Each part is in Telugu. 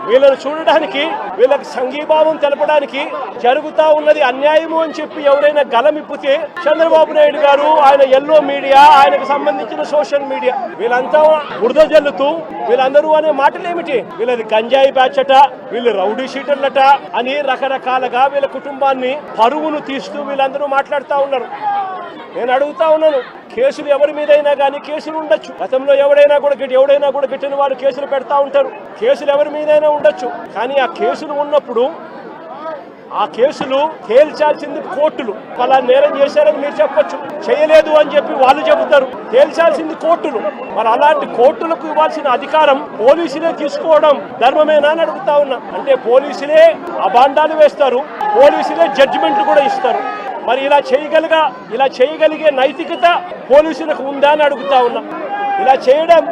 వీళ్ళని చూడడానికి, వీళ్ళకి సంఘీభావం తెలపడానికి జరుగుతా ఉన్నది అన్యాయము అని చెప్పి ఎవరైనా గలమిప్పితే చంద్రబాబు నాయుడు గారు, ఆయన ఎల్లో మీడియా, ఆయనకు సంబంధించిన సోషల్ మీడియా వీళ్ళంతా బురద జల్లుతూ వీళ్ళందరూ అనే మాటలు ఏమిటి? వీళ్ళది గంజాయి బ్యాచట, వీళ్ళు రౌడీ షీటర్లట అని రకరకాలుగా వీళ్ళ కుటుంబాన్ని పరువును తీస్తూ వీళ్ళందరూ మాట్లాడుతూ ఉన్నారు. నేను అడుగుతా ఉన్నాను, కేసులు ఎవరి మీదైనా కానీ కేసులు ఉండొచ్చు. గతంలో ఎవడైనా కూడా గిట్టిన వాళ్ళు కేసులు పెడతా ఉంటారు. కేసులు ఎవరి మీదైనా ఉండొచ్చు. కానీ ఆ కేసులు ఉన్నప్పుడు ఆ కేసులు తేల్చాల్సింది కోర్టులు. అలా నేరం చేశారని మీరు చెప్పొచ్చు, చేయలేదు అని చెప్పి వాళ్ళు చెబుతారు. తేల్చాల్సింది కోర్టులు. మరి అలాంటి కోర్టులకు ఇవ్వాల్సిన అధికారం పోలీసులే తీసుకోవడం ధర్మమేనా అని అడుగుతా ఉన్నా. అంటే పోలీసులే అబాండాలు వేస్తారు, పోలీసులే జడ్జిమెంట్లు కూడా ఇస్తారు. మరి ఇలా చేయగలిగే నైతికత పోలీసులకు ఉందా అని అడుగుతా ఉన్నా. ఇలా చేయడం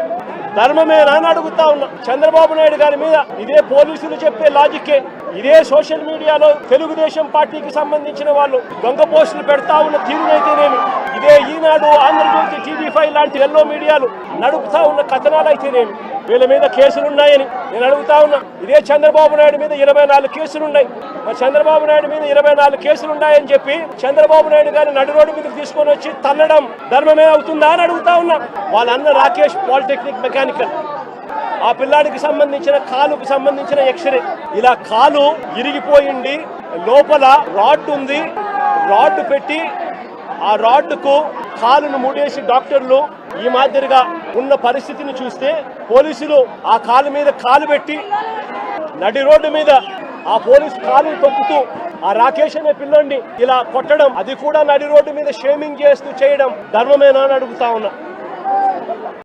ధర్మమేనా అని అడుగుతా ఉన్నా. చంద్రబాబు నాయుడు గారి మీద ఇదే పోలీసులు చెప్పే లాజిక్కే, ఇదే సోషల్ మీడియాలో తెలుగుదేశం పార్టీకి సంబంధించిన వాళ్ళు దొంగ పోస్టులు పెడతా ఉన్న తీరునైతేనేమి, ఇదే ఈనాడు, ఆంధ్రజ్యోతి, టీవీ5 లాంటి ఎల్లో మీడియాలు నడుపుతా ఉన్న కథనాలు అయితేనేమి, వీళ్ళ మీద కేసులున్నాయని నేను అడుగుతా ఉన్నా. ఇదే చంద్రబాబు నాయుడు మీద 24 కేసులున్నాయి. మరి చంద్రబాబు నాయుడు మీద 24 కేసులున్నాయని చెప్పి చంద్రబాబు నాయుడు గారిని నడి రోడ్డు మీదకి తీసుకొని వచ్చి తల్లడం ధర్మమే అవుతుందా అని అడుగుతా ఉన్నా. వాళ్ళ అన్న రాకేష్ పాలిటెక్నిక్ మెకానికల్, ఆ పిల్లాడికి సంబంధించిన కాలుకు సంబంధించిన ఎక్స్రే, ఇలా కాలు ఇరిగిపోయింది, లోపల రాడ్ ఉంది, రాడ్ పెట్టి ఆ రాడ్కు కాలును ముడేసి డాక్టర్లు ఈ మాదిరిగా ఉన్న పరిస్థితిని చూస్తే పోలీసులు ఆ కాలు మీద కాలు పెట్టి నడి రోడ్డు మీద ఆ పోలీసు కాలు తొక్కుతూ ఆ రాకేష్ అనే పిల్లోడిని ఇలా కొట్టడం, అది కూడా నడి రోడ్డు మీద షేమింగ్ చేస్తూ చేయడం ధర్మమేనా అని అడుగుతా ఉన్నా.